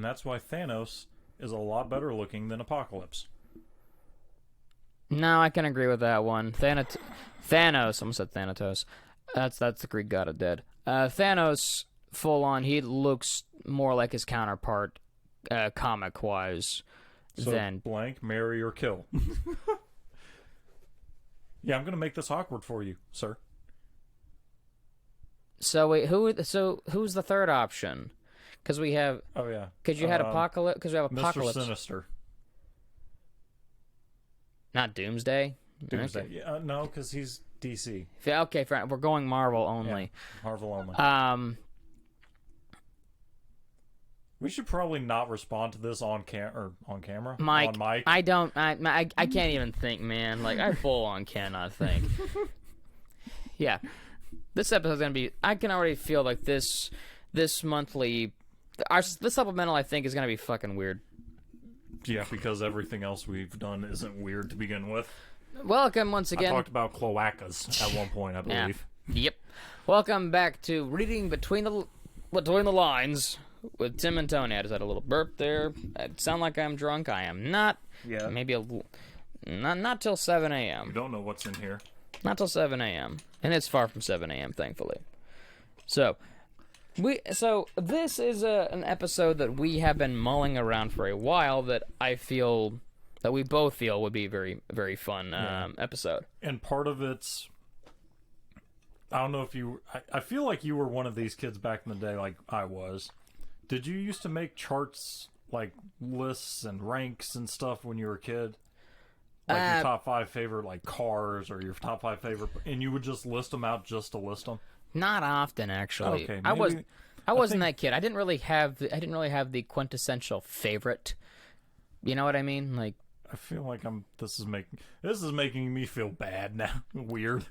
that's why Thanos is a lot better looking than Apocalypse. No, I can agree with that one. Thanos, almost said Thanatos. That's the Greek god of dead. Thanos, full on, he looks more like his counterpart, comic wise, than blank, marry or kill. Yeah, I'm gonna make this awkward for you, sir. So wait, who's the third option? Because we have. Oh yeah. Because you had Apocalypse. Because we have Apocalypse. Mr. Sinister. Not Doomsday. Doomsday. Okay. Yeah, no, because he's DC. Okay, fine. We're going Marvel only. Yeah, Marvel only. We should probably not respond to this on camera. Mike, on mic. I don't. I can't even think, man. Like I full on cannot think. Yeah, this episode's gonna be. I can already feel like this monthly. This supplemental, I think, is gonna be fucking weird. Yeah, because everything else we've done isn't weird to begin with. Welcome once again. I talked about cloacas at one point, I believe. Yeah. Yep. Welcome back to Reading Between the Lines with Tim and Tony. I just had a little burp there. I sound like I'm drunk. I am not. Yeah. Maybe not till 7 a.m. You don't know what's in here. Not till 7 a.m. And it's far from 7 a.m., thankfully. So this is an episode that we have been mulling around for a while that we both feel would be very, very fun episode. And part of it's, I don't know if you, I feel like you were one of these kids back in the day like I was. Did you used to make charts, like lists and ranks and stuff when you were a kid? Like your top 5 favorite like cars or your top 5 favorite, and you would just list them out just to list them? Not often, actually. Okay, I wasn't that kid. I didn't really have the quintessential favorite. You know what I mean? Like, I feel like this is making me feel bad now. Weird.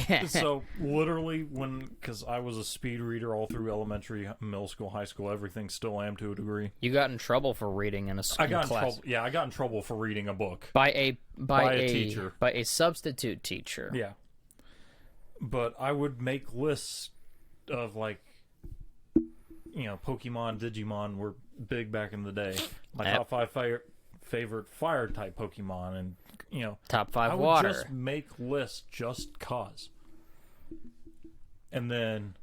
Yeah. So literally, because I was a speed reader all through elementary, middle school, high school, everything. Still am to a degree. You got in trouble for reading in a class. I got in trouble for reading a book by a teacher, by a substitute teacher. Yeah. But I would make lists of like, Pokemon, Digimon were big back in the day. My top 5 favorite fire type Pokemon, and top 5 water. I would just make lists just cause. And then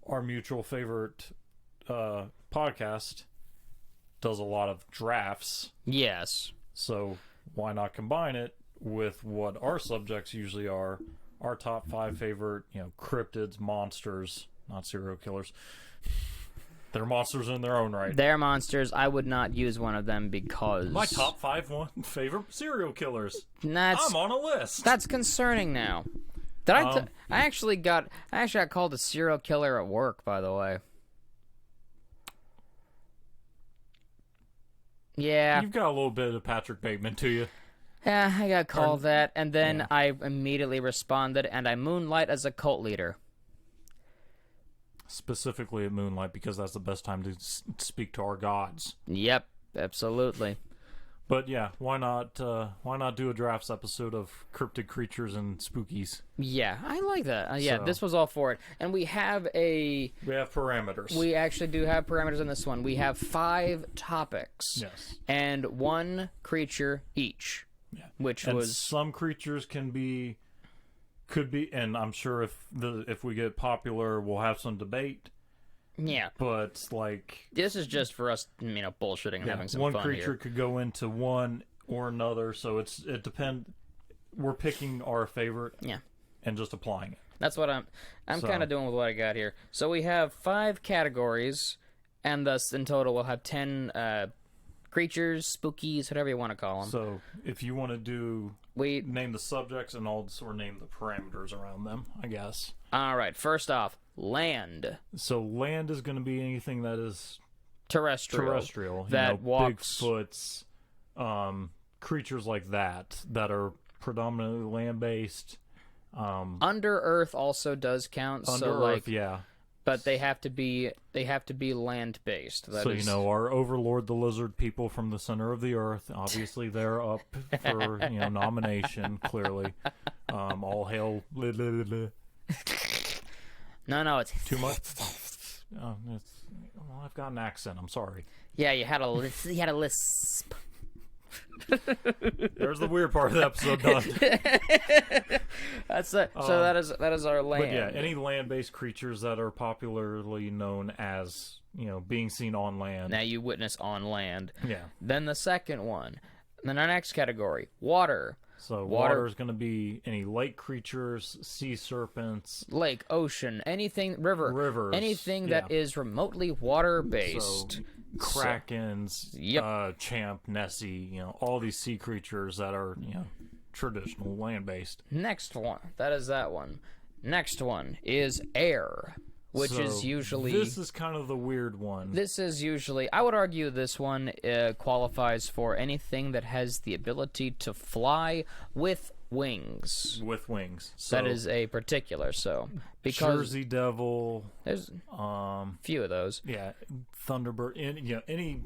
our mutual favorite podcast does a lot of drafts. Yes. So why not combine it with what our subjects usually are? Our top 5 favorite, cryptids, monsters, not serial killers. They're monsters in their own right. They're monsters. I would not use one of them because... My top 5 favorite serial killers. I'm on a list. That's concerning now. I actually got called a serial killer at work, by the way. Yeah. You've got a little bit of Patrick Bateman to you. Yeah, I got called that, and then I immediately responded, and I moonlight as a cult leader. Specifically at Moonlight, because that's the best time to speak to our gods. Yep, absolutely. But yeah, why not do a drafts episode of cryptid creatures and spookies? Yeah, I like that. Yeah, this was all for it. And we have parameters. We actually do have parameters in this one. We have 5 topics. Yes. And 1 creature each. Yeah. Some creatures could be, and I'm sure if we get popular, we'll have some debate. Yeah. But like, this is just for us, bullshitting and having some fun. One creature could go into one or another, so it depends. We're picking our favorite. Yeah. And just applying it. That's what I'm kind of doing with what I got here. So we have 5 categories, and thus in total we'll have 10 creatures, spookies, whatever you want to call them. So if you want to do, name the subjects and I'll sort of name the parameters around them, I guess. All right. First off, land. So land is going to be anything that is terrestrial. That walks. Bigfoots, creatures like that are predominantly land-based. Under Earth also does count. Under Earth, yeah. But they have to be land-based. So, our overlord, the lizard people from the center of the earth, obviously they're up for, nomination, clearly. All hail... No, it's... Too much? well, I've got an accent. I'm sorry. Yeah, you had a lisp. There's the weird part of the episode done. That's it. So that is our land. But yeah, any land-based creatures that are popularly known as, being seen on land. Now you witness on land. Yeah. Then the second one. Then our next category, water. So water is going to be any lake creatures, sea serpents, lake, ocean, anything, rivers, anything that is remotely water-based. So, krakens, champ, Nessie, all these sea creatures that are, traditional land-based. Next one, that is that one. Next one is air, which is usually... This is kind of the weird one. This is usually... I would argue this one qualifies for anything that has the ability to fly with wings. With wings. So, that is a particular, because... Jersey Devil. There's few of those. Yeah, Thunderbird. Any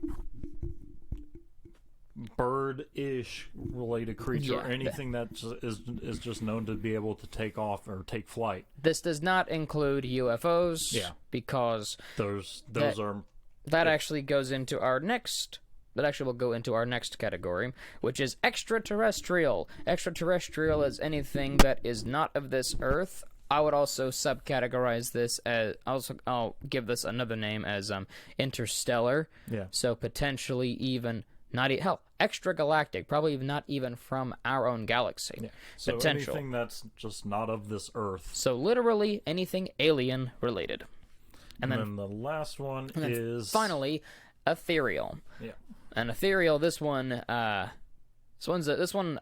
bird-ish related creature, or anything that is just known to be able to take off or take flight. This does not include UFOs. Yeah, because those are that actually goes into our next. That actually will go into our next category, which is extraterrestrial. Extraterrestrial is anything that is not of this Earth. I would also subcategorize this as I'll give this another name as interstellar. Yeah. So potentially even. Hell, extragalactic, probably not even from our own galaxy. Yeah. So anything that's just not of this Earth. So literally anything alien related. And then the last one is... Finally, ethereal. Yeah. And ethereal, this one I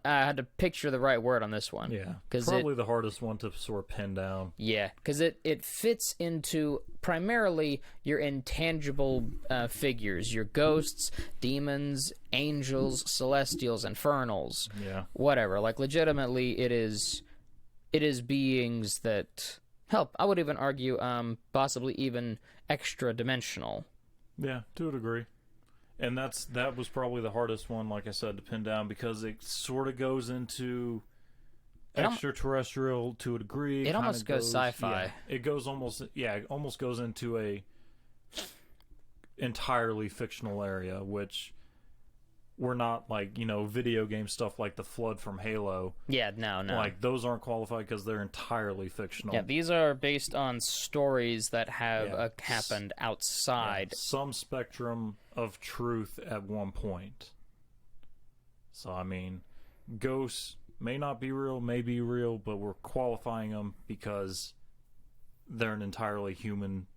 had to picture the right word on this one. Yeah, probably the hardest one to sort of pin down. Yeah, because it fits into primarily your intangible figures, your ghosts, demons, angels, celestials, infernals. Yeah, whatever. Like legitimately, it is beings that help. I would even argue, possibly even extra dimensional. Yeah, to a degree. And that was probably the hardest one, like I said, to pin down, because it sort of goes into extraterrestrial to a degree. It almost goes sci-fi. Yeah, it almost goes into a entirely fictional area, which we're not like, video game stuff like the Flood from Halo. Yeah, no. Like, those aren't qualified because they're entirely fictional. Yeah, these are based on stories that have happened outside. Some spectrum of truth at one point. So, I mean, ghosts may not be real, may be real, but we're qualifying them because they're an entirely humanly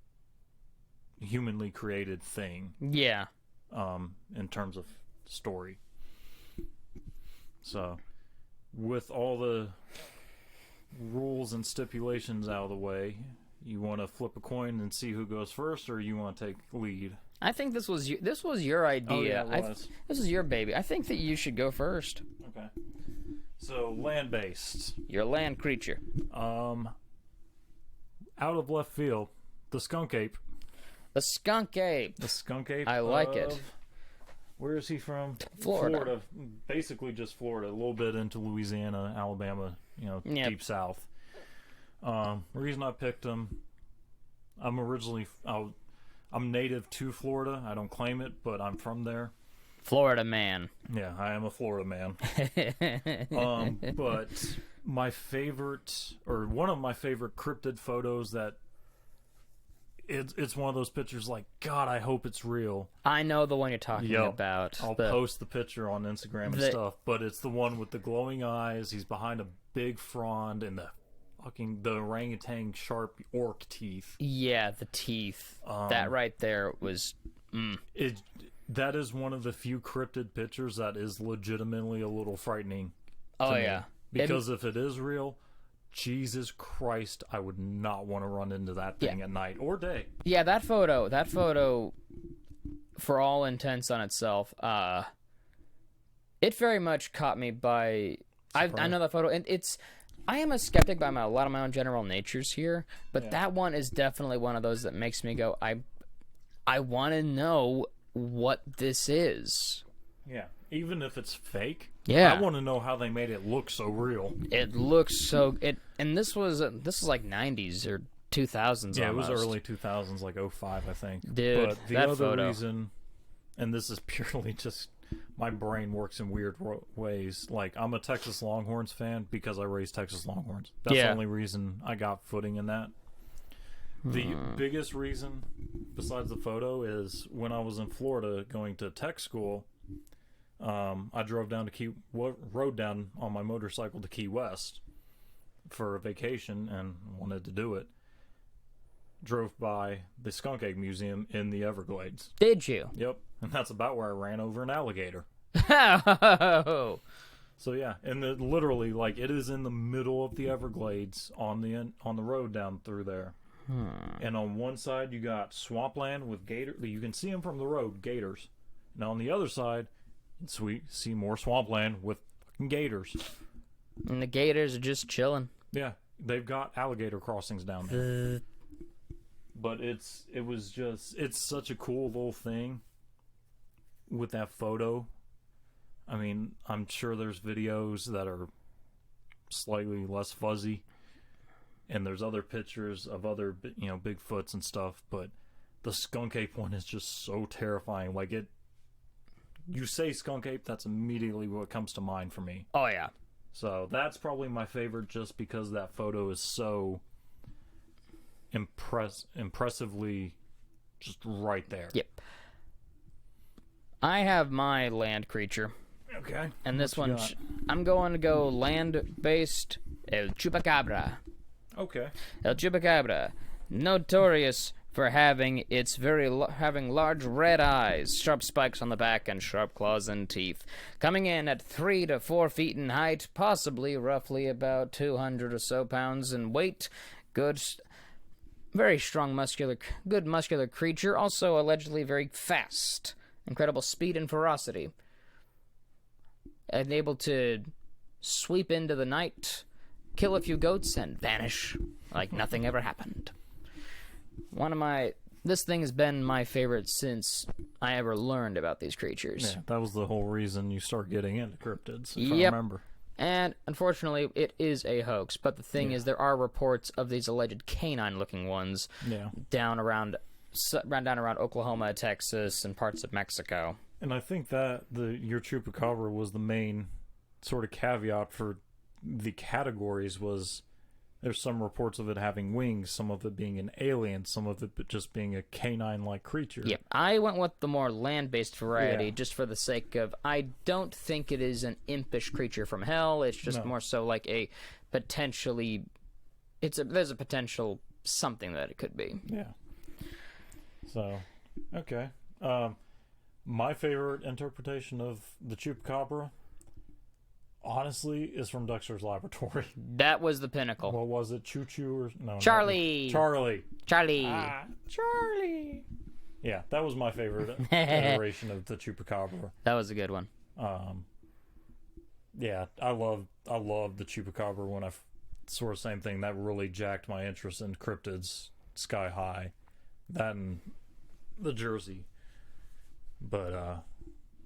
created thing. Yeah. In terms of story. So, with all the rules and stipulations out of the way, you want to flip a coin and see who goes first, or you want to take lead? I think this was your idea. Oh, yeah, it was. This is your baby. I think that you should go first. Okay. So, land-based. Your land creature. Out of left field, the skunk ape. The skunk ape. The skunk ape. I like it. Where is he from? Florida. Basically just Florida. A little bit into Louisiana, Alabama, deep south. Reason I picked him, I'm native to Florida. I don't claim it, but I'm from there. Florida man. Yeah, I am a Florida man. But my favorite, or one of my favorite cryptid photos that it's one of those pictures like, God, I hope it's real. I know the one you're talking about. I'll post the picture on Instagram and stuff, but it's the one with the glowing eyes. He's behind a big frond and the orangutan sharp orc teeth. Yeah, the teeth. That right there was... That is one of the few cryptid pictures that is legitimately a little frightening to me. Yeah. Because if it is real... Jesus Christ, I would not want to run into that thing at night or day. Yeah, that photo, for all intents on itself, it very much caught me by... I know that photo, and I am a skeptic by a lot of my own general natures here, but that one is definitely one of those that makes me go, I want to know what this is. Yeah, even if it's fake. Yeah, I want to know how they made it look so real. It looks so. And this was like 90s or 2000s. Yeah, almost. it was early 2000s, like 05, I think. Dude, but the that other photo. reason, and this is purely just my brain works in weird ways. Like, I'm a Texas Longhorns fan because I raised Texas Longhorns. That's the only reason I got footing in that. The biggest reason, besides the photo, is when I was in Florida going to tech school, I drove down to rode down on my motorcycle to Key West for a vacation and wanted to do it. Drove by the Skunk Egg Museum in the Everglades. Did you? Yep, and that's about where I ran over an alligator. Oh. So yeah, and literally, like, it is in the middle of the Everglades on the road down through there. And on one side you got swampland with gator. You can see them from the road, gators. And on the other side, we see more swampland with fucking gators. And the gators are just chilling. Yeah, they've got alligator crossings down there. But it's such a cool little thing with that photo. I mean, I'm sure there's videos that are slightly less fuzzy, and there's other pictures of other, Bigfoots and stuff, but the skunk ape one is just so terrifying. Like, you say skunk ape, that's immediately what comes to mind for me. Oh, yeah. So that's probably my favorite, just because that photo is so impressively just right there. Yep. I have my land creature. Okay. And this one, I'm going to go land-based El Chupacabra. Okay. El Chupacabra, notorious for having having large red eyes, sharp spikes on the back, and sharp claws and teeth. Coming in at 3 to 4 feet in height, possibly roughly about 200 or so pounds in weight. Very strong, good muscular creature. Also allegedly very fast. Incredible speed and ferocity. And able to sweep into the night, kill a few goats, and vanish like nothing ever happened. This thing has been my favorite since I ever learned about these creatures. Yeah, that was the whole reason you start getting into cryptids, if I remember. And unfortunately, it is a hoax. But the thing is, there are reports of these alleged canine-looking ones down around Oklahoma, Texas, and parts of Mexico. And I think that your Chupacabra was the main sort of caveat for the categories. Was there's some reports of it having wings, some of it being an alien, some of it just being a canine-like creature. Yep, I went with the more land-based variety just for the sake of, I don't think it is an impish creature from hell. It's just more so like a potentially, there's a potential something that it could be. Yeah. So, okay. My favorite interpretation of the Chupacabra, honestly, is from Dexter's Laboratory. That was the pinnacle. What was it? Choo-Choo or no? Charlie. Charlie. Charlie. Yeah, that was my favorite iteration of the Chupacabra. That was a good one. Yeah, I love the Chupacabra. When I sort of same thing that really jacked my interest in cryptids sky high. That and the Jersey. But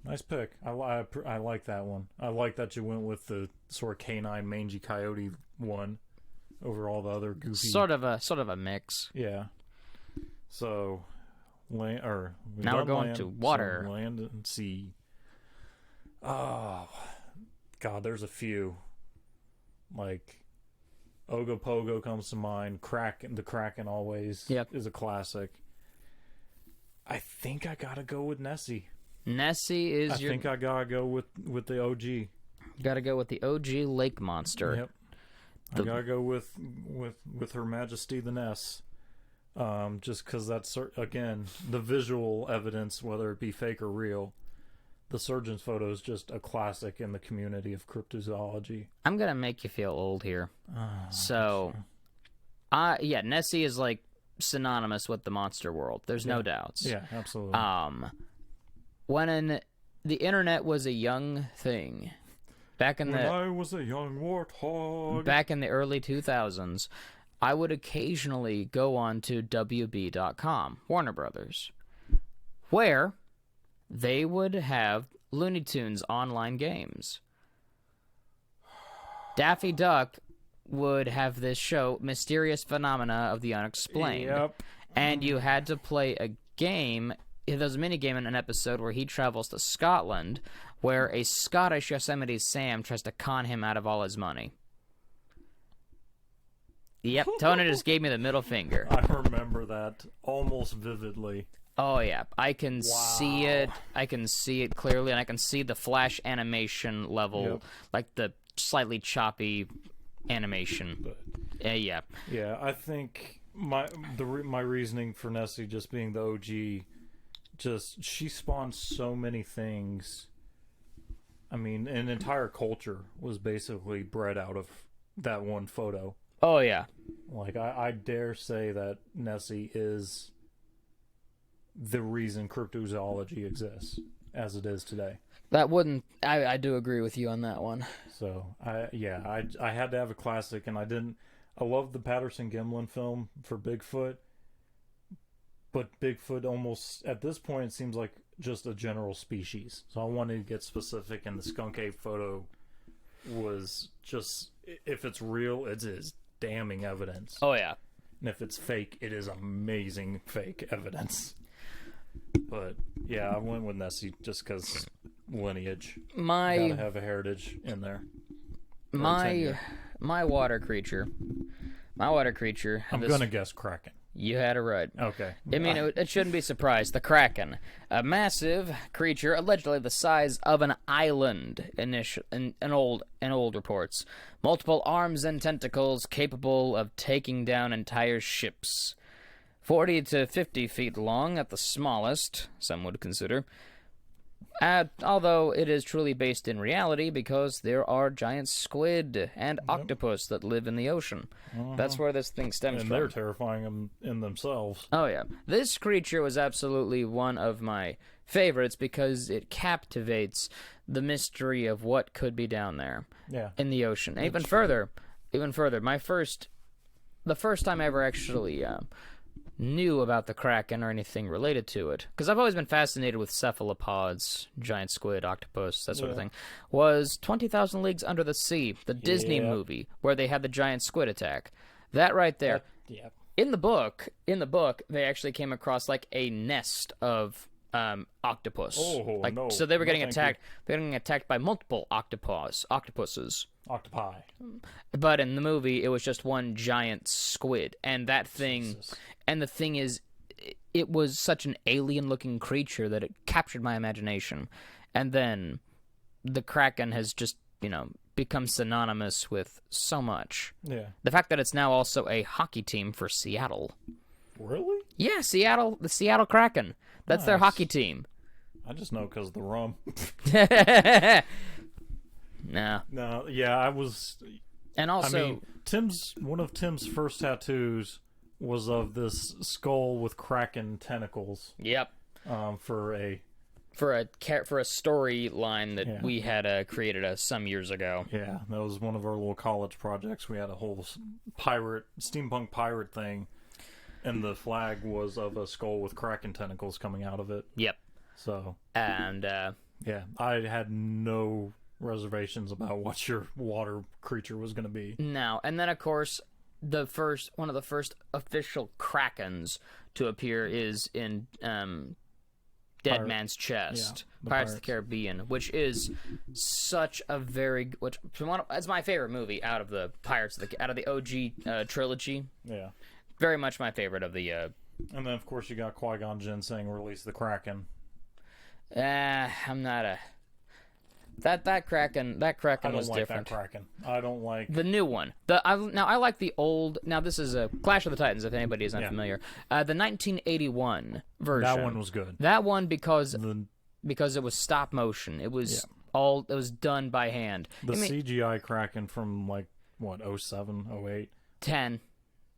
nice pick. I like that one. I like that you went with the sort of canine mangy coyote one over all the other goofy. Sort of a mix. Yeah. So now we're going to water. So land and sea. Oh God, there's a few. Like Ogopogo comes to mind. The Kraken always is a classic. I think I gotta go with Nessie. Nessie is I think I gotta go with the OG. You gotta go with the OG lake monster. Yep. I gotta go with Her Majesty the Ness. Just because that's, again, the visual evidence, whether it be fake or real. The surgeon's photo is just a classic in the community of cryptozoology. I'm gonna make you feel old here. Nessie is like synonymous with the monster world. There's no doubts. Yeah, absolutely. When the internet was a young thing, when I was a young warthog, back in the early 2000s, I would occasionally go on to WB.com, Warner Brothers, where they would have Looney Tunes online games. Daffy Duck would have this show, Mysterious Phenomena of the Unexplained. Yep. And you had to play a game. There was a mini-game in an episode where he travels to Scotland, where a Scottish Yosemite Sam tries to con him out of all his money. Yep, Tony just gave me the middle finger. I remember that almost vividly. Oh, yeah. I can see it. I can see it clearly, and I can see the flash animation level, like the slightly choppy animation. Yeah. Yeah, I think my reasoning for Nessie just being the OG, she spawned so many things. I mean, an entire culture was basically bred out of that one photo. Oh, yeah. Like, I dare say that Nessie is the reason cryptozoology exists as it is today. That wouldn't... I do agree with you on that one. So, I had to have a classic, and I love the Patterson-Gimlin film for Bigfoot, but Bigfoot almost, at this point, it seems like just a general species. So I wanted to get specific, and the skunk ape photo was just, if it's real, it is damning evidence. Oh, yeah. And if it's fake, it is amazing fake evidence. But, yeah, I went with Nessie just because lineage. Gotta have a heritage in there. My water creature. I'm gonna guess Kraken. You had it right. Okay. I mean, it shouldn't be surprised. The Kraken, a massive creature, allegedly the size of an island. In old reports, multiple arms and tentacles capable of taking down entire ships. 40 to 50 feet long at the smallest, some would consider. Although it is truly based in reality because there are giant squid and octopus that live in the ocean. That's where this thing stems from. And they're terrifying in themselves. Oh, yeah. This creature was absolutely one of my favorites because it captivates the mystery of what could be down there in the ocean. Even further, the first time I ever actually knew about the Kraken or anything related to it, because I've always been fascinated with cephalopods, giant squid, octopus, that sort of thing, was 20,000 Leagues Under the Sea, the Disney movie, where they had the giant squid attack. That right there. In the book, they actually came across like a nest of octopus. Oh, like, no. So they were getting attacked. They were getting attacked by multiple octopuses. Octopi. But in the movie, it was just one giant squid, and that thing. Jesus. And the thing is, it was such an alien-looking creature that it captured my imagination. And then the Kraken has just, become synonymous with so much. Yeah. The fact that it's now also a hockey team for Seattle. Really? Yeah, Seattle, the Seattle Kraken. That's their hockey team. I just know because of the rum. No, yeah, I was... And also... I mean, one of Tim's first tattoos was of this skull with Kraken tentacles. Yep. For a storyline that we had created some years ago. Yeah, that was one of our little college projects. We had a whole steampunk pirate thing, and the flag was of a skull with Kraken tentacles coming out of it. Yep. So. And yeah, I had no reservations about what your water creature was going to be. No, and then of course one of the first official Krakens to appear is in Dead Man's Chest, Pirates of the Caribbean, which is such a it's my favorite movie out of the out of the OG trilogy. Yeah, very much my favorite of the. And then of course you got Qui-Gon Jinn saying "Release the Kraken." I'm not a. That Kraken was different. That Kraken. I don't like the new one. I like the old. Now this is a Clash of the Titans. If anybody is unfamiliar, the 1981 version. That one was good. That one because it was stop motion. It was it was done by hand. The CGI Kraken from 07, 08? 10. It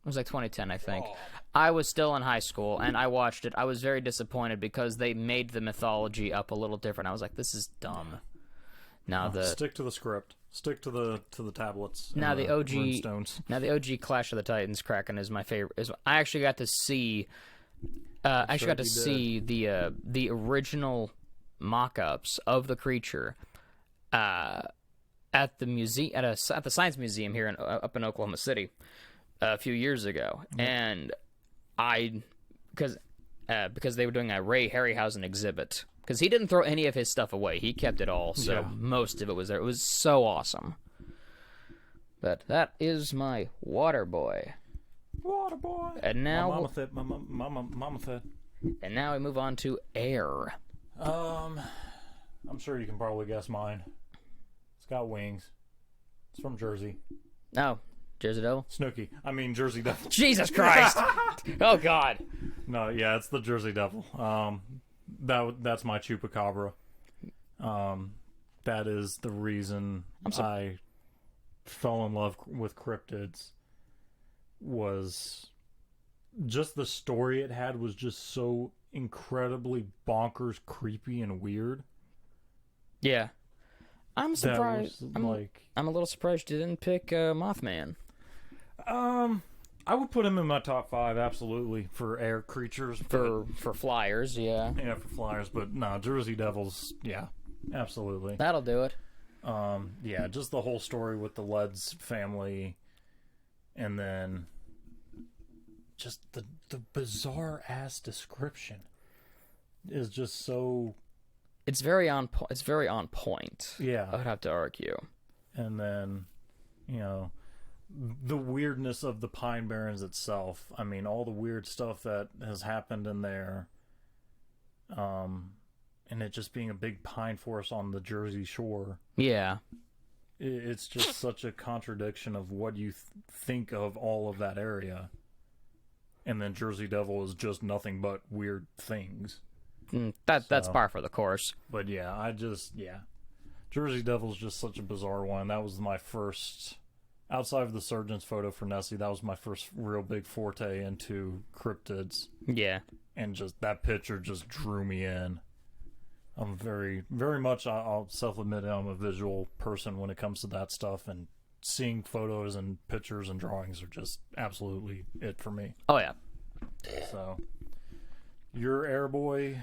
was like 2010, I think. Oh. I was still in high school and I watched it. I was very disappointed because they made the mythology up a little different. I was like, this is dumb. Now stick to the script. Stick to the tablets. Now the OG runestones. Now the OG Clash of the Titans Kraken is my favorite. I actually got to see. The original mock-ups of the creature, at the museum at the Science Museum here up in Oklahoma City a few years ago, and because they were doing a Ray Harryhausen exhibit, because he didn't throw any of his stuff away, he kept it all, so most of it was there. It was so awesome. But that is my water boy. Water boy. And now mama said. And now we move on to air. I'm sure you can probably guess mine. It's got wings. It's from Jersey. Oh, Jersey Devil? Snooki. I mean, Jersey Devil. Jesus Christ! Oh, God. No, yeah, it's the Jersey Devil. That's my chupacabra. That is the reason I fell in love with cryptids. Was just the story it had was just so incredibly bonkers, creepy, and weird. Yeah. I'm surprised. I'm a little surprised you didn't pick Mothman. I would put him in my top 5, absolutely, for air creatures. For flyers, yeah. Yeah, for flyers, but no, Jersey Devils, yeah, absolutely. That'll do it. Yeah, just the whole story with the Leds family, and then just the bizarre ass description is just so. It's very on point. Yeah, I would have to argue. And then, the weirdness of the Pine Barrens itself. I mean, all the weird stuff that has happened in there. And it just being a big pine forest on the Jersey Shore. Yeah. It's just such a contradiction of what you think of all of that area. And then Jersey Devil is just nothing but weird things. That's par for the course. But yeah, Jersey Devil is just such a bizarre one. That was my first, outside of the surgeon's photo for Nessie, that was my first real big forte into cryptids. Yeah. And just that picture just drew me in. I'm very, very much, I'll self-admit I'm a visual person when it comes to that stuff, and seeing photos and pictures and drawings are just absolutely it for me. Oh, yeah. So, your airboy,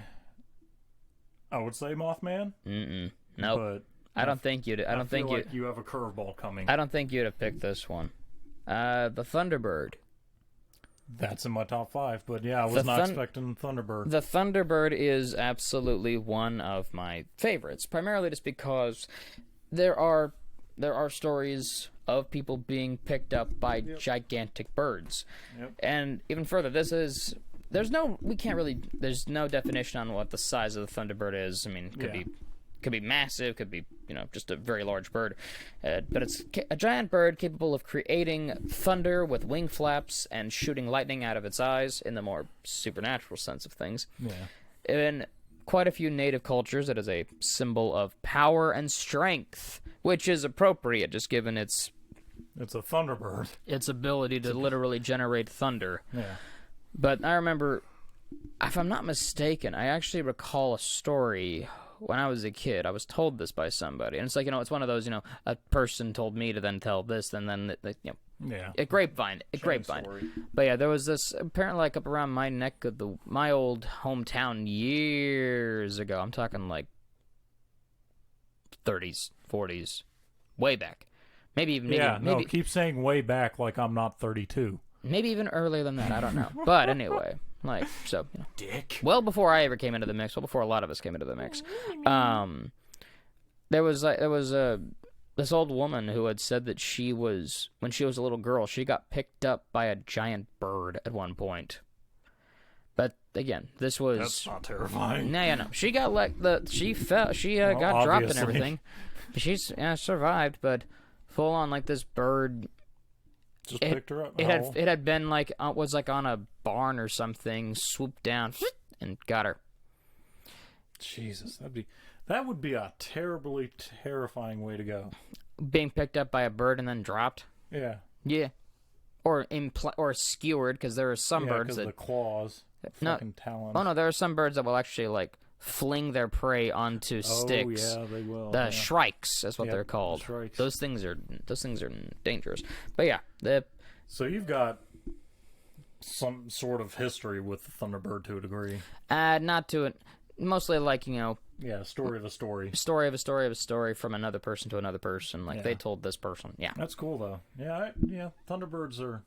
I would say Mothman. Nope. But I don't think you'd. I feel like you have a curveball coming. I don't think you'd have picked this one. The Thunderbird. That's in my top 5, but yeah, I was not expecting Thunderbird. The Thunderbird is absolutely one of my favorites, primarily just because there are stories of people being picked up by gigantic birds. Yep. And even further, there's no definition on what the size of the Thunderbird is. I mean, could be massive, could be, just a very large bird. But it's a giant bird capable of creating thunder with wing flaps and shooting lightning out of its eyes in the more supernatural sense of things. Yeah. In quite a few native cultures, it is a symbol of power and strength, which is appropriate just given its a Thunderbird. Its ability to literally generate thunder. Yeah. But I remember, if I'm not mistaken, I actually recall a story when I was a kid. I was told this by somebody, and it's like, it's one of those, a person told me to then tell this, and then a grapevine. Story. But yeah, there was this apparently like up around my neck of my old hometown years ago. I'm talking like 30s, 40s, way back. Maybe keep saying way back like I'm not 32. Maybe even earlier than that. I don't know. But anyway. Dick. Well before I ever came into the mix, well before a lot of us came into the mix, there was this old woman who had said that when she was a little girl, she got picked up by a giant bird at one point. But again, that's not terrifying. No. She got she fell, she got dropped and everything. She's survived, but full on like this bird. Just picked her up. It had been was on a barn or something, swooped down and got her. Jesus, that would be a terribly terrifying way to go. Being picked up by a bird and then dropped. Yeah. Yeah. Or skewered, because there are some birds that the claws, fucking talons. Oh no, there are some birds that will actually fling their prey onto sticks. Oh yeah, they will. The shrikes, that's what they're called. Shrikes. Those things are dangerous. But yeah, so you've got some sort of history with the Thunderbird to a degree. Not to it. mostly like, you know, Yeah, story of a story. story of a story of a story from another person to another person. Like, they told this person. Yeah. That's cool, though. Yeah, Thunderbirds are...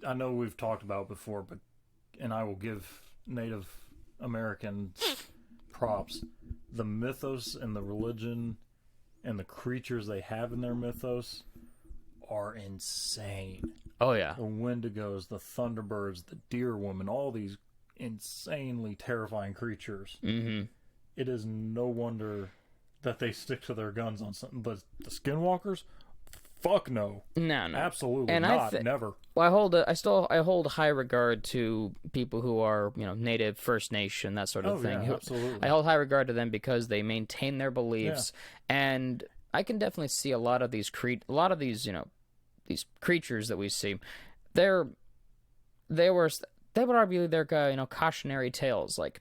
I know we've talked about it before, but... And I will give Native Americans props. The mythos and the religion and the creatures they have in their mythos are insane. Oh, yeah. The Wendigos, the Thunderbirds, the Deer Woman, all these insanely terrifying creatures. Mm-hmm. It is no wonder that they stick to their guns on something. But the Skinwalkers? Fuck no. No. Absolutely and not. Never. Well, I hold high regard to people who are, you know, Native, First Nation, that sort of thing. Yeah, absolutely. I hold high regard to them because they maintain their beliefs, and I can definitely see a lot of these you know, these creatures that we see. They would argue they're you know, cautionary tales, like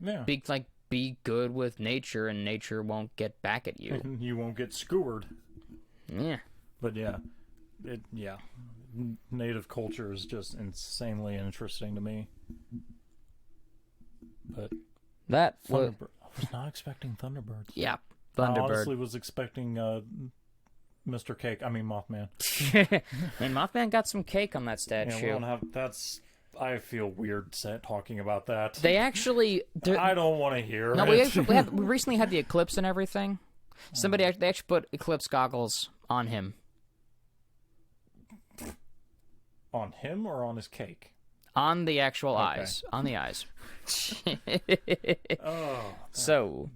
be good with nature, and nature won't get back at you. You won't get skewered. Yeah. But Native culture is just insanely interesting to me. But I was not expecting Thunderbirds. Yeah, I honestly was expecting Mr. Cake. I mean Mothman. And Mothman got some cake on that statue. Yeah, we don't have. I feel weird talking about that. They actually. I don't want to hear it. We recently had the eclipse and everything. They actually put eclipse goggles on him. On him or on his cake? On the actual eyes. On the eyes. So,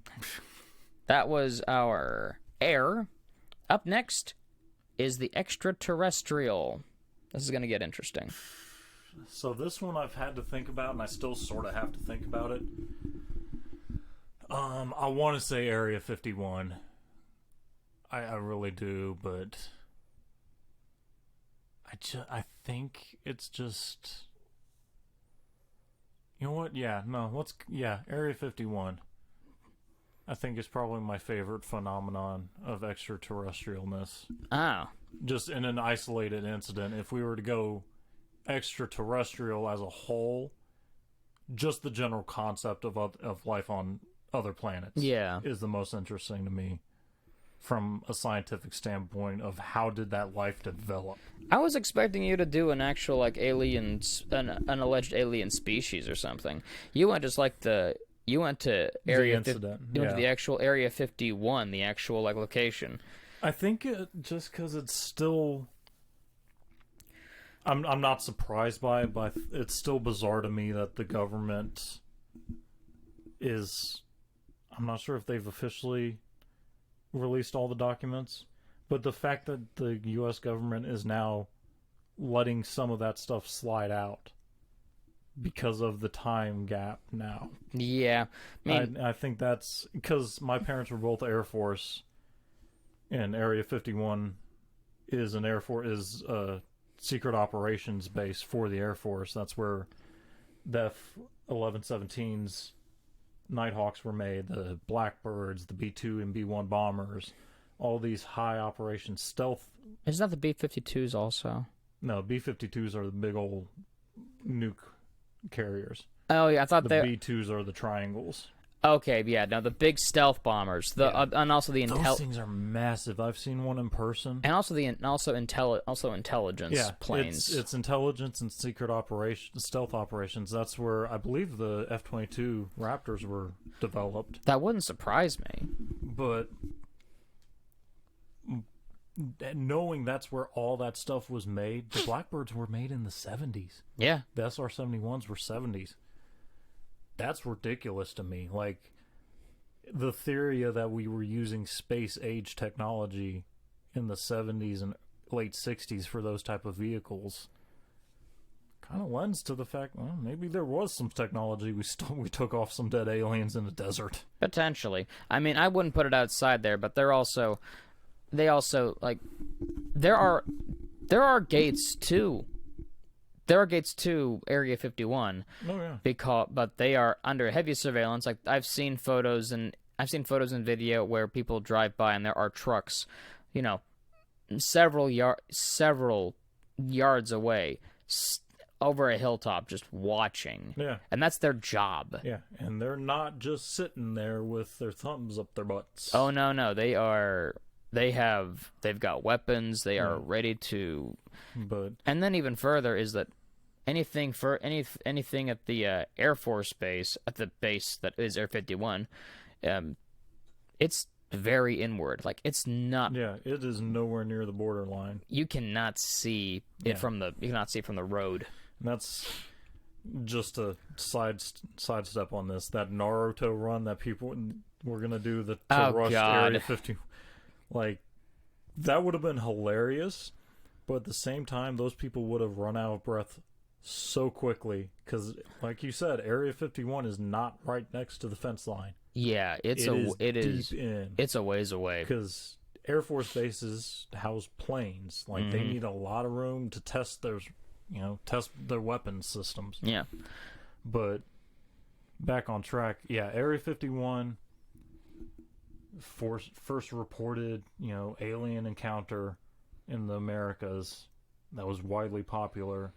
that was our air. Up next is the extraterrestrial. This is going to get interesting. So this one I've had to think about, and I still sort of have to think about it. I want to say Area 51. I really do, but... I think it's just... You know what? Area 51. I think it's probably my favorite phenomenon of extraterrestrialness. Oh. Just in an isolated incident. If we were to go extraterrestrial as a whole, just the general concept of life on other planets is the most interesting to me. From a scientific standpoint of how did that life develop. I was expecting you to do an actual like aliens, an alleged alien species or something. You went just like you went to Area incident. You went to the actual Area 51, the actual like location. I think just because it's still, I'm not surprised by it, but it's still bizarre to me that the government is. I'm not sure if they've officially released all the documents, but the fact that the U.S. government is now letting some of that stuff slide out because of the time gap now. Yeah, I think that's because my parents were both Air Force, and Area 51 is a secret operations base for the Air Force. That's where the F-1117s. Nighthawks were made, the Blackbirds, the B-2 and B-1 bombers, all these high operation stealth. Isn't that the B-52s also? No, B-52s are the big old nuke carriers. Oh yeah, I thought the B-2s are the triangles. Okay, yeah, no, the big stealth bombers, and also the those things are massive. I've seen one in person, and also intelligence planes. It's intelligence and secret operations, stealth operations. That's where I believe the F-22 Raptors were developed. That wouldn't surprise me, but knowing that's where all that stuff was made, the Blackbirds were made in the 70s. Yeah, the SR-71s were 70s. That's ridiculous to me. Like, the theory that we were using space-age technology in the 70s and late 60s for those type of vehicles kind of lends to the fact, well, maybe there was some technology we took off some dead aliens in the desert. Potentially. I mean, I wouldn't put it outside there, but there are gates too. There are gates to Area 51. Oh yeah. But they are under heavy surveillance. Like I've seen photos and video where people drive by and there are trucks, several yards away, over a hilltop just watching. Yeah. And that's their job. Yeah, and they're not just sitting there with their thumbs up their butts. Oh, no. They've got weapons. They are ready to... But... And then even further is that anything at the Air Force base, at the base that is Air 51, it's very inward. Like, it's not... Yeah, it is nowhere near the borderline. You cannot see it from the... You cannot see it from the road. And that's just a sidestep on this. That Naruto run that people were going to do to rush Area 50. Like, that would have been hilarious. But at the same time, those people would have run out of breath so quickly. Because, like you said, Area 51 is not right next to the fence line. Yeah, it is deep in. It's a ways away. Because Air Force bases house planes. Like, they need a lot of room to test their weapons systems. Yeah. But back on track, yeah, Area 51 first reported, alien encounter in the Americas that was widely popular.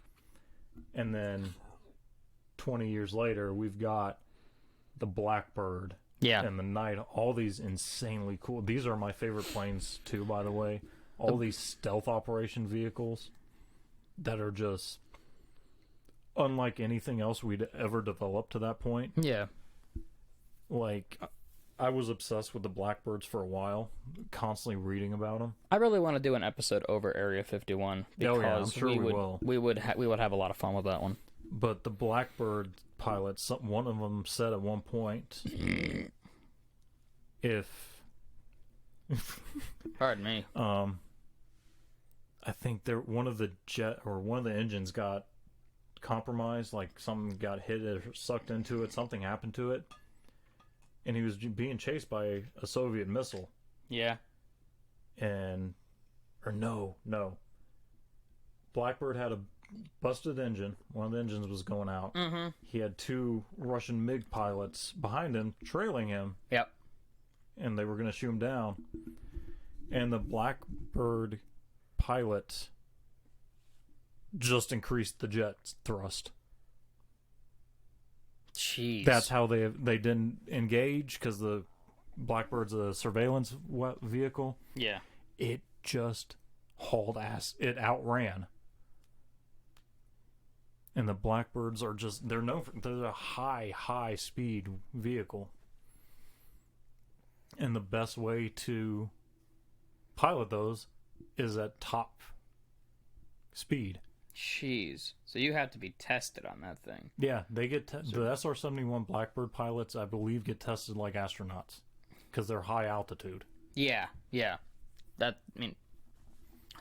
And then 20 years later, we've got the Blackbird. Yeah. And the Night, all these insanely cool. These are my favorite planes too, by the way. All these stealth operation vehicles that are just unlike anything else we'd ever developed to that point. Yeah. Like, I was obsessed with the Blackbirds for a while, constantly reading about them. I really want to do an episode over Area 51 because I'm sure we will. We would have a lot of fun with that one. But the Blackbird pilots, one of them said at one point, if pardon me, I think one of the engines got compromised, like something got hit or sucked into it, something happened to it, and he was being chased by a Soviet missile. Yeah. No. Blackbird had a busted engine. One of the engines was going out. Mm-hmm. He had 2 Russian MiG pilots behind him, trailing him. Yep. And they were going to shoot him down. And the Blackbird pilot just increased the jet's thrust. Jeez. That's how they didn't engage, because the Blackbird's a surveillance vehicle. Yeah. It just hauled ass. It outran. And the Blackbirds are just, they're a high speed vehicle. And the best way to pilot those is at top speed. Jeez. So you have to be tested on that thing. Yeah, they get the SR-71 Blackbird pilots, I believe, get tested like astronauts because they're high altitude. Yeah. That's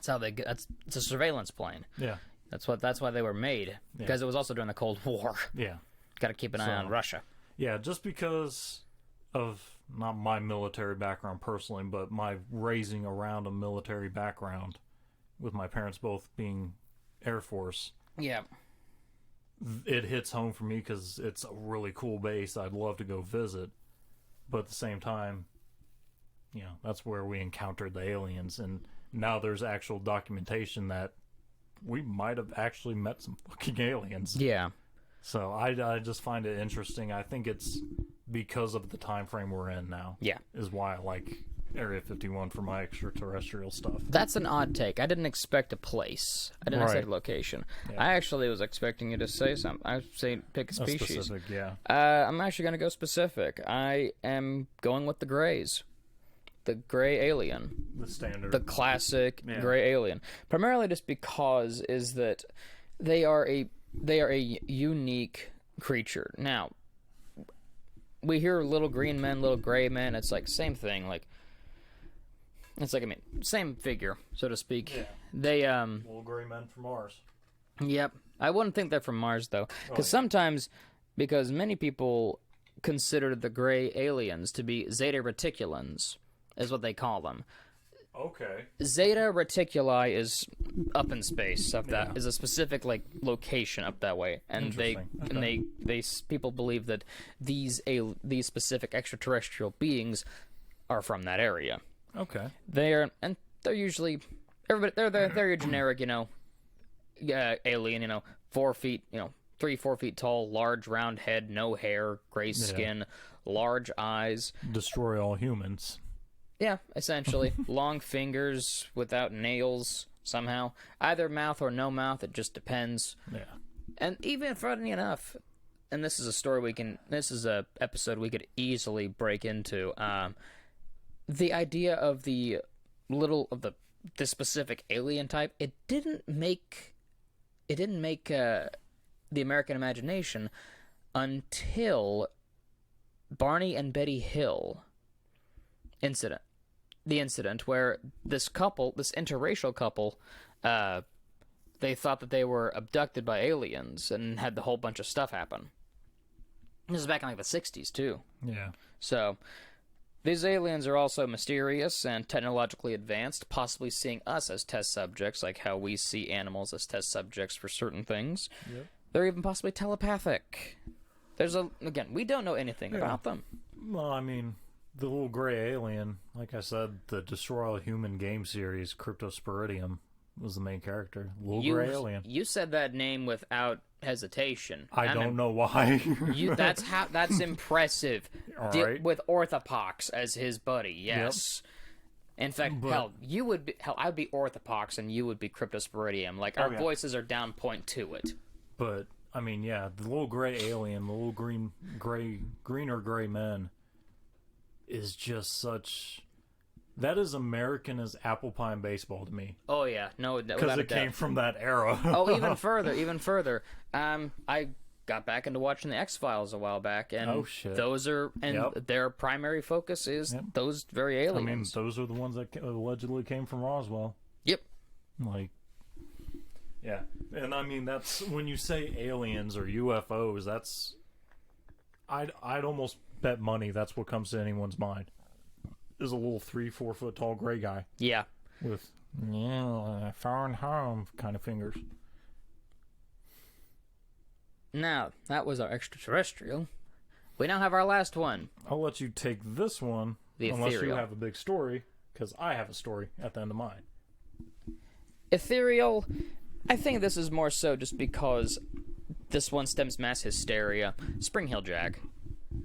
how they get. It's a surveillance plane. Yeah. That's why they were made, because it was also during the Cold War. Yeah. Got to keep an eye on Russia. Yeah, just because of not my military background personally, but my raising around a military background, with my parents both being Air Force. Yeah. It hits home for me because it's a really cool base. I'd love to go visit, but at the same time, that's where we encountered the aliens, and now there's actual documentation that we might have actually met some fucking aliens. Yeah. So I just find it interesting. I think it's because of the time frame we're in now. Yeah. Is why I like Area 51 for my extraterrestrial stuff. That's an odd take. I didn't expect a place. I didn't expect a location. Yeah. I actually was expecting you to say something. I say pick a species. Specific, yeah. I'm actually going to go specific. I am going with the Greys. The gray alien. The standard. The classic gray alien. Primarily just because is that they are a unique creature. Now, we hear little green men, little gray men. It's like same thing. Same figure, so to speak. Yeah. They little gray men from Mars. Yep. I wouldn't think they're from Mars though, because many people consider the gray aliens to be Zeta Reticulans, is what they call them. Okay. Zeta Reticuli is up in space. Is a specific location up that way, and people believe that these specific extraterrestrial beings are from that area. Okay. They're usually everybody. They're your generic, alien, 4 feet, 3-4 feet tall, large round head, no hair, gray skin, large eyes. Destroy all humans. Yeah, essentially. Long fingers without nails somehow. Either mouth or no mouth, it just depends. Yeah. And even funny enough, and this is a episode we could easily break into, the idea of the specific alien type, it didn't make the American imagination until Barney and Betty Hill incident. The incident where this interracial couple, they thought that they were abducted by aliens and had the whole bunch of stuff happen. This is back in the 60s too. Yeah. So these aliens are also mysterious and technologically advanced, possibly seeing us as test subjects, like how we see animals as test subjects for certain things. Yep. They're even possibly telepathic. Again, we don't know anything about them. Well, I mean, the little gray alien, like I said, the Destroy All Human game series, Cryptosporidium, was the main character. Little gray alien. You said that name without hesitation. I don't know why. That's impressive. All right. With Orthopox as his buddy, yes. Yep. In fact, I would be Orthopox and you would be Cryptosporidium. Our voices are down point to it. But I mean, yeah, the little gray alien, the little green or gray men, is just such. That is American as apple pie and baseball to me. Oh yeah, no, because it came from that era. Oh, even further. I got back into watching the X-Files a while back, and their primary focus is those very aliens. I mean, those are the ones that allegedly came from Roswell. Yep. Yeah, and I mean that's when you say aliens or UFOs. That's I'd almost bet money that's what comes to anyone's mind. Is a little 3-4 foot tall gray guy. Yeah. With I found home kind of fingers. Now that was our extraterrestrial. We now have our last one. I'll let you take this one unless you have a big story, because I have a story at the end of mine. Ethereal. I think this is more so just because this one stems mass hysteria. Spring Hill Jack.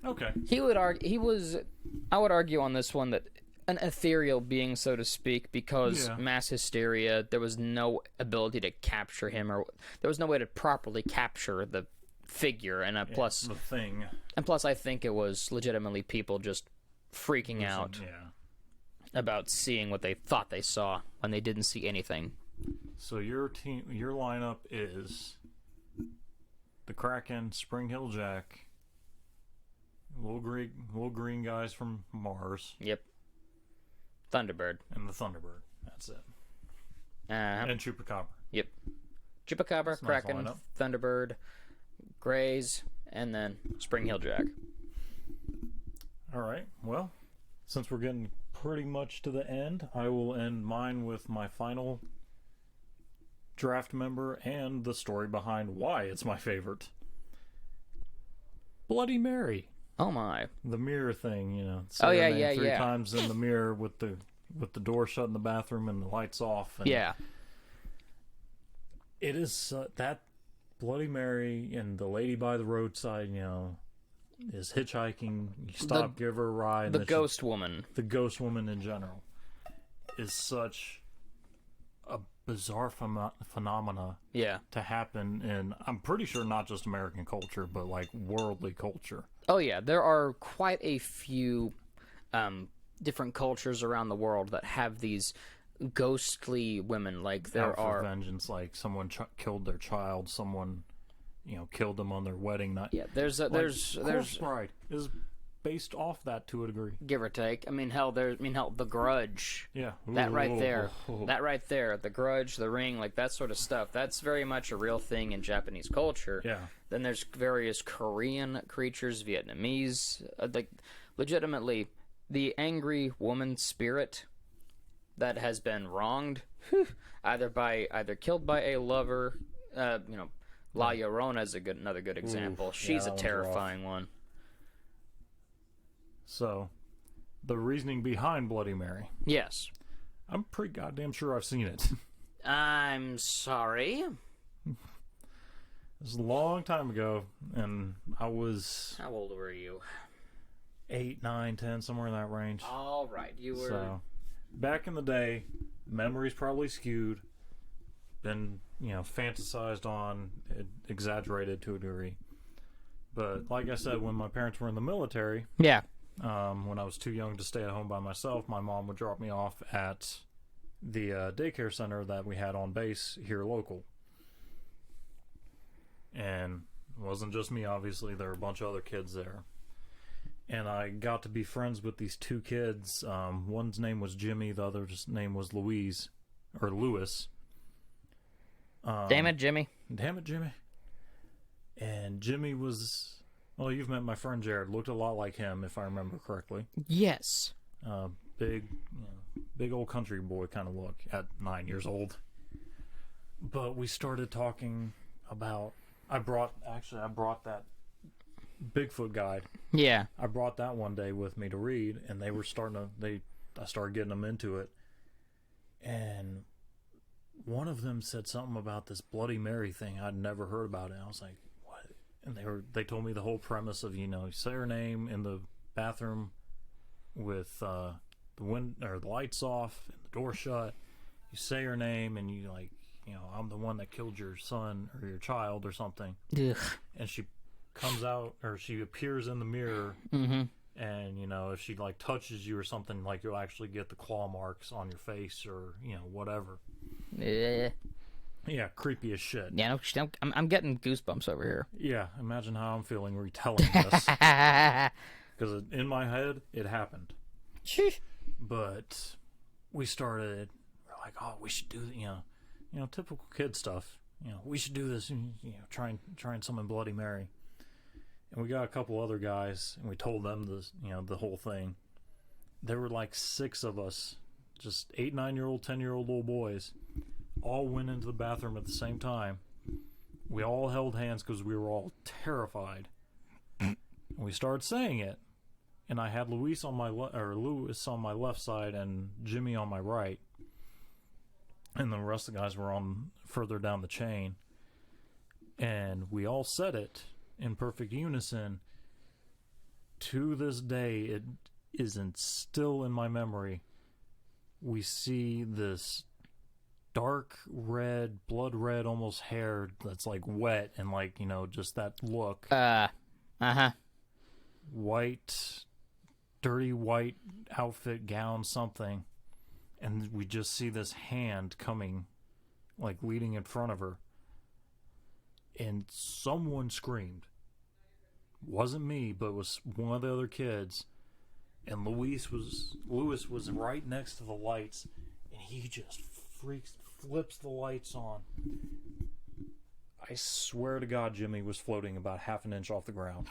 Okay. I would argue on this one that an ethereal being, so to speak, because mass hysteria, there was no ability to capture him, or there was no way to properly capture the figure, and plus the thing. And plus, I think it was legitimately people just freaking out about seeing what they thought they saw when they didn't see anything. So your lineup is the Kraken, Spring Hill Jack, little green guys from Mars. Yep. Thunderbird. And the Thunderbird. That's it. And Chupacabra. Yep. Chupacabra, Kraken, nice Thunderbird, Greys, and then Spring Hill Jack. All right. Well, since we're getting pretty much to the end, I will end mine with my final draft member and the story behind why it's my favorite. Bloody Mary. Oh my! The mirror thing, three times in the mirror with the door shut in the bathroom and the lights off. And it is that Bloody Mary and the lady by the roadside, is hitchhiking. You stop, give her a ride. The ghost woman. The ghost woman in general is such a bizarre phenomena to happen in, I'm pretty sure, not just American culture, but worldly culture. Oh yeah, there are quite a few different cultures around the world that have these ghostly women. There are vengeance, someone killed their child, someone killed them on their wedding night. Yeah, there's Corpse Bride is based off that to a degree, give or take. The Grudge. Yeah, that right there, The Grudge, The Ring, that sort of stuff. That's very much a real thing in Japanese culture. Yeah. Then there's various Korean creatures, Vietnamese, legitimately the angry woman spirit that has been wronged, either killed by a lover. La Llorona is another good example. She's a terrifying one. So, the reasoning behind Bloody Mary. Yes. I'm pretty goddamn sure I've seen it. I'm sorry. was a long time ago, and I was How old were you? 8, 9, 10, somewhere in that range. All right, you were. So, back in the day, memories probably skewed, been, fantasized on, exaggerated to a degree. But like I said, when my parents were in the military, Yeah. when I was too young to stay at home by myself, my mom would drop me off at the daycare center that we had on base here local. And it wasn't just me, obviously. There were a bunch of other kids there. And I got to be friends with these two kids. One's name was Jimmy, the other's name was Louis. Damn it, Jimmy. Damn it, Jimmy. And Jimmy was... Well, you've met my friend Jared. Looked a lot like him, if I remember correctly. Yes. Big old country boy kind of look at 9 years old. But we started talking about... I brought that Bigfoot guide. Yeah. I brought that one day with me to read, and they were I started getting them into it. And one of them said something about this Bloody Mary thing. I'd never heard about it. I was like, what? And they told me the whole premise of, you say her name in the bathroom with the lights off and the door shut. You say her name and you I'm the one that killed your son or your child or something. Ugh. And she comes out, or she appears in the mirror, and if she touches you or something, you'll actually get the claw marks on your face or whatever. Yeah, creepy as shit. Yeah, no, I'm getting goosebumps over here. Yeah, imagine how I'm feeling retelling this, because in my head it happened. But we're like, oh, we should do typical kid stuff. We should do this. Trying some in Bloody Mary. And we got a couple other guys, and we told them this, the whole thing. There were 6 of us, just 8, 9-year-old, 10-year-old little boys, all went into the bathroom at the same time. We all held hands because we were all terrified. And we started saying it, and I had Louis on my left side and Jimmy on my right, and the rest of the guys were on further down the chain. And we all said it in perfect unison. To this day, it isn't still in my memory. We see this dark red, blood red, almost hair that's wet and just that look. White, dirty white outfit, gown, something. And we just see this hand coming, leading in front of her. And someone screamed. Wasn't me, but it was one of the other kids. And Lewis was right next to the lights, and he just flips the lights on. I swear to God, Jimmy was floating about half an inch off the ground.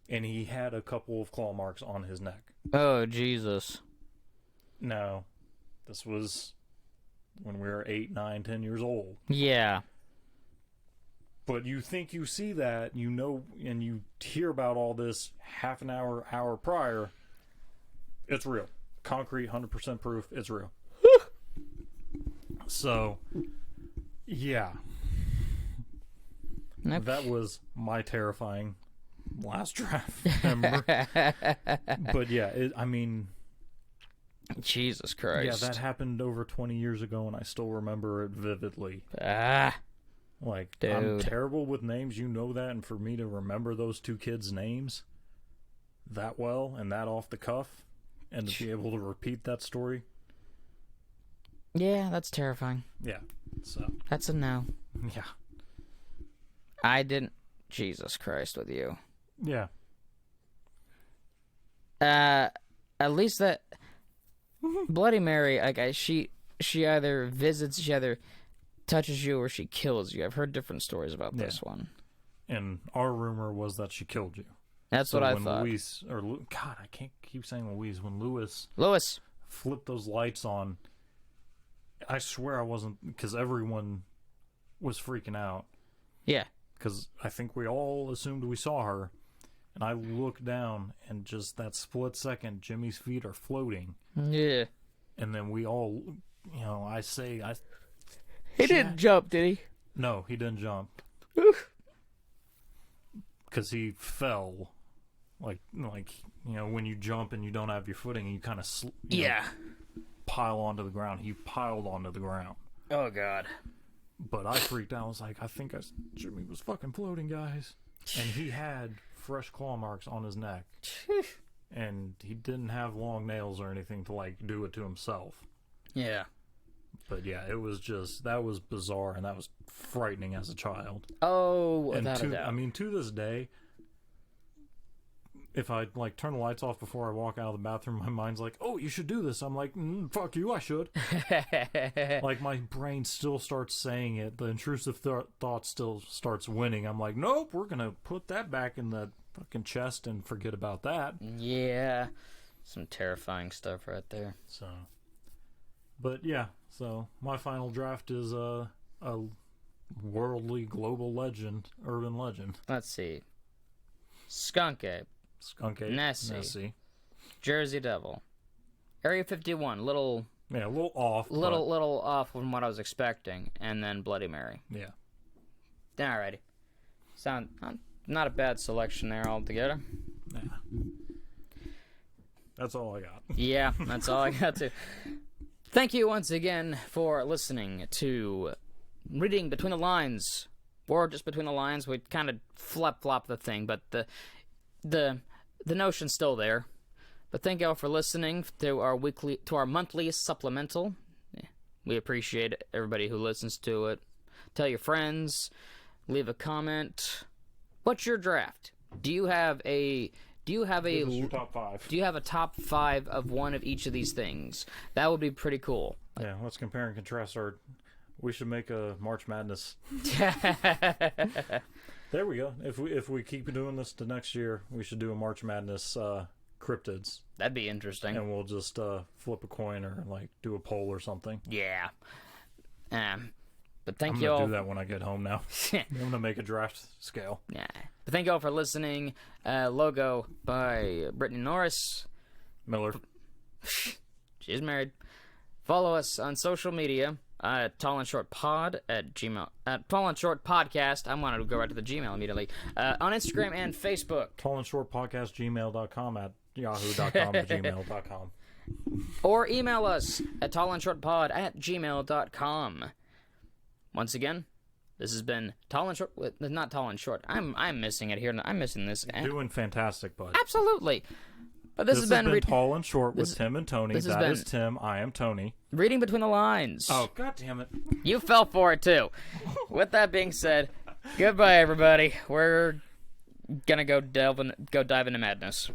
And he had a couple of claw marks on his neck. Oh, Jesus. No, this was when we were 8, 9, 10 years old. Yeah. But you think you see that, and you hear about all this half an hour prior. It's real. Concrete, 100% proof, it's real. So, yeah. Nope. That was my terrifying last draft member. But yeah, Jesus Christ. Yeah, that happened over 20 years ago, and I still remember it vividly. Dude. I'm terrible with names, you know that, and for me to remember those two kids' names that well and that off the cuff, and to be able to repeat that story. Yeah, that's terrifying. Yeah, so. That's a no. Yeah. I didn't... Jesus Christ with you. Yeah. At least that... Bloody Mary, she either visits, she either touches you, or she kills you. I've heard different stories about this one. And our rumor was that she killed you. That's what I thought. God, I can't keep saying Louise. When Lewis flipped those lights on, I swear I wasn't, because everyone was freaking out. Yeah. Because I think we all assumed we saw her. And I looked down, and just that split second, Jimmy's feet are floating. Yeah. And then we all, He didn't jump, did he? No, he didn't jump. Because he fell. Like when you jump and you don't have your footing, you kind of pile onto the ground. He piled onto the ground. Oh, God. But I freaked out. I was like, I think Jimmy was fucking floating, guys. And he had fresh claw marks on his neck. And he didn't have long nails or anything to, like, do it to himself. Yeah. But, yeah, it was just, that was bizarre, and that was frightening as a child. Oh, without a doubt. I mean, to this day, if I, like, turn the lights off before I walk out of the bathroom, my mind's like, oh, you should do this. I'm like, fuck you, I should. Like, my brain still starts saying it. The intrusive thought still starts winning. I'm like, nope, we're going to put that back in the fucking chest and forget about that. Yeah. Some terrifying stuff right there. So, but, yeah. So, my final draft is a worldly, global legend, urban legend. Let's see. Skunk Ape. Nessie. Jersey Devil. Area 51. Little off. Little off from what I was expecting. And then Bloody Mary. Yeah. Alrighty. Sound not a bad selection there altogether. Yeah. That's all I got. Yeah, that's all I got too. Thank you once again for listening to Reading Between the Lines. Or just Between the Lines. We kind of flip-flop the thing, but the notion's still there. But thank y'all for listening to our monthly supplemental. We appreciate everybody who listens to it. Tell your friends. Leave a comment. What's your draft? Do you have a your top 5? Do you have a top 5 of one of each of these things? That would be pretty cool. Yeah, let's compare and contrast we should make a March Madness. There we go. If we keep doing this to next year, we should do a March Madness cryptids. That'd be interesting. And we'll just flip a coin or like do a poll or something. Yeah. But thank I'm you all. gonna do that when I get home now. I'm gonna make a draft scale. Yeah. But thank you all for listening. Logo by Brittanie Norris. Miller. She's married. Follow us on social media. Tall and Short Pod at Gmail. Tall and Short Podcast. I wanted to go right to the Gmail immediately. On Instagram and Facebook. Tall and Short Podcast gmail.com at yahoo.com to gmail.com. Or email us at tallandshortpod at gmail.com. Once again, this has been Tall and Short. Not Tall and Short. I'm missing it here. I'm missing this. Doing fantastic, bud. Absolutely. But this has been Tall and Short with Tim and Tony. That is Tim. I am Tony. Reading Between the Lines. Oh, God damn it. You fell for it, too. With that being said, goodbye, everybody. We're gonna go dive into madness.